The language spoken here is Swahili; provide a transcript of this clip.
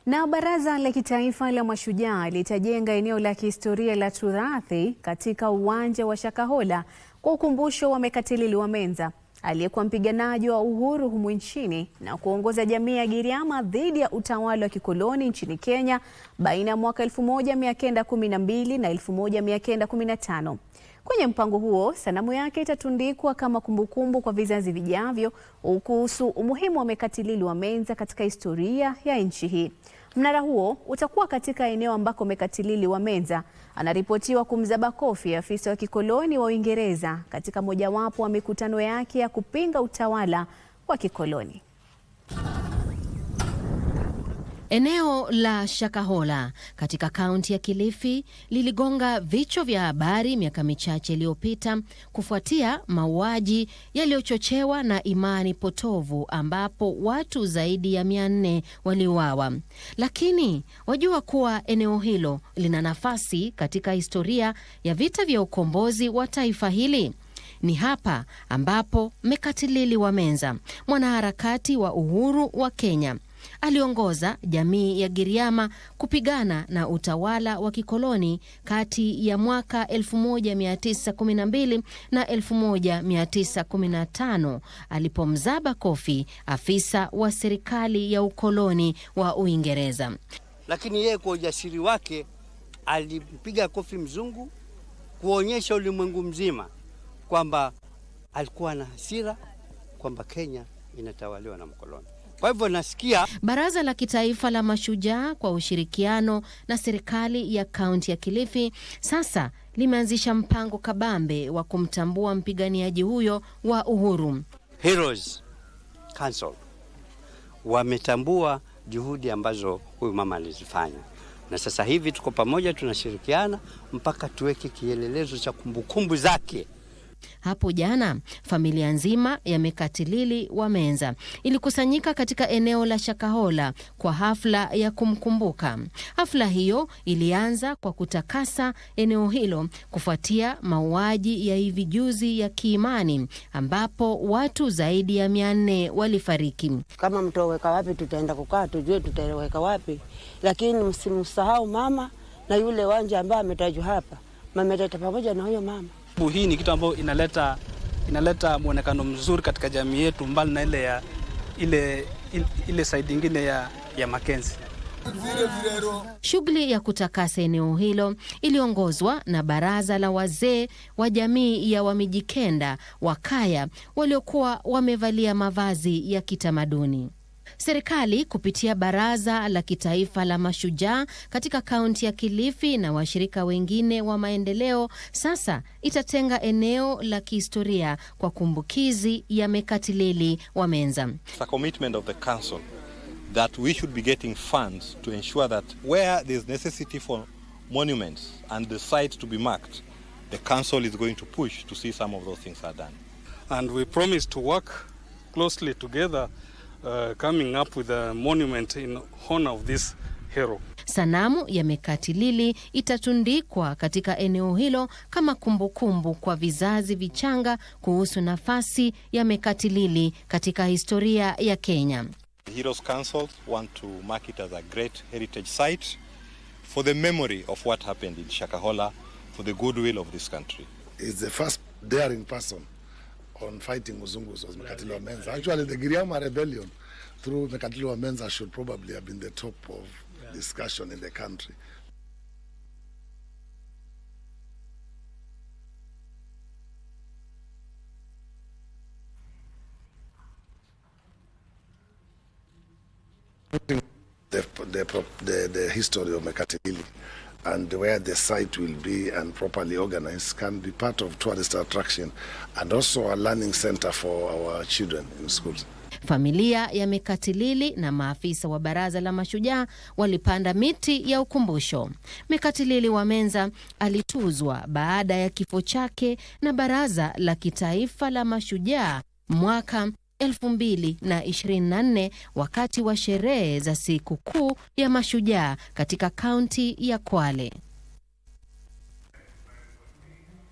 Na Baraza la Kitaifa la Mashujaa litajenga eneo la kihistoria la Turathi katika uwanja wa Shakahola kwa ukumbusho wa Mekatilili wa Menza aliyekuwa mpiganaji wa uhuru humu nchini na kuongoza jamii ya Giriama dhidi ya utawala wa kikoloni nchini Kenya baina ya mwaka 1912 na 1915. Kwenye mpango huo, sanamu yake itatundikwa kama kumbukumbu kwa vizazi vijavyo kuhusu umuhimu wa Mekatilili wa Menza katika historia ya nchi hii. Mnara huo utakuwa katika eneo ambako Mekatilili wa Menza anaripotiwa kumzaba kofi afisa wa kikoloni wa Uingereza katika mojawapo wa mikutano yake ya kupinga utawala wa kikoloni. Eneo la Shakahola katika kaunti ya Kilifi liligonga vichwa vya habari miaka michache iliyopita kufuatia mauaji yaliyochochewa na imani potovu ambapo watu zaidi ya 400 waliuawa. Lakini wajua kuwa eneo hilo lina nafasi katika historia ya vita vya ukombozi wa taifa hili. Ni hapa ambapo Mekatilili wa Menza, mwanaharakati wa uhuru wa Kenya, aliongoza jamii ya Giriama kupigana na utawala wa kikoloni kati ya mwaka 1912 na 1915 alipomzaba kofi afisa wa serikali ya ukoloni wa Uingereza. Lakini yeye kwa ujasiri wake alimpiga kofi mzungu kuonyesha ulimwengu mzima kwamba alikuwa na hasira kwamba Kenya inatawaliwa na mkoloni. Kwa hivyo nasikia Baraza la Kitaifa la Mashujaa kwa ushirikiano na serikali ya kaunti ya Kilifi sasa limeanzisha mpango kabambe wa kumtambua mpiganiaji huyo wa uhuru. Heroes Council wametambua juhudi ambazo huyu mama alizifanya, na sasa hivi tuko pamoja, tunashirikiana mpaka tuweke kielelezo cha kumbukumbu zake. Hapo jana familia nzima ya Mekatilili wa Menza ilikusanyika katika eneo la Shakahola kwa hafla ya kumkumbuka. Hafla hiyo ilianza kwa kutakasa eneo hilo kufuatia mauaji ya hivi juzi ya kiimani ambapo watu zaidi ya 400 walifariki. Kama mtoweka wapi tutaenda kukaa, tujue tutaweka wapi, lakini msimsahau mama na yule wanja ambaye ametajwa hapa. Mama ameleta pamoja na huyo mama. Hii ni kitu ambayo inaleta muonekano mzuri katika jamii yetu, mbali na ile side nyingine ya Makenzi. Shughuli ya kutakasa eneo hilo iliongozwa na baraza la wazee wa jamii ya Wamijikenda wa Kaya waliokuwa wamevalia mavazi ya kitamaduni. Serikali kupitia Baraza la Kitaifa la Mashujaa katika kaunti ya Kilifi na washirika wengine wa maendeleo sasa itatenga eneo la kihistoria kwa kumbukizi ya Mekatilili wa Menza. It's a commitment of the council that we should be getting funds to ensure that where there's necessity for monuments and the site to be marked, the council is going to push to see some of those things are done. And we promise to work closely together coming up with a monument in honor of this hero. Sanamu ya Mekatilili itatundikwa katika eneo hilo kama kumbukumbu kwa vizazi vichanga kuhusu nafasi ya Mekatilili katika historia ya Kenya. The Heroes Council want to mark it as a great heritage site for the memory of what happened in Shakahola, for the goodwill of this country. It's the first daring person on fighting Muzungus was Mekatilili wa Menza. Actually, the Giriama rebellion through Mekatilili wa Menza should probably have been the top of discussion in the country. The history of Mekatilili and where the site will be and properly organized can be part of tourist attraction and also a learning center for our children in schools. Familia ya Mekatilili na maafisa wa Baraza la Mashujaa walipanda miti ya ukumbusho. Mekatilili wa Menza alituzwa baada ya kifo chake na Baraza la Kitaifa la Mashujaa mwaka 2024 wakati wa sherehe za siku kuu ya Mashujaa katika kaunti ya Kwale.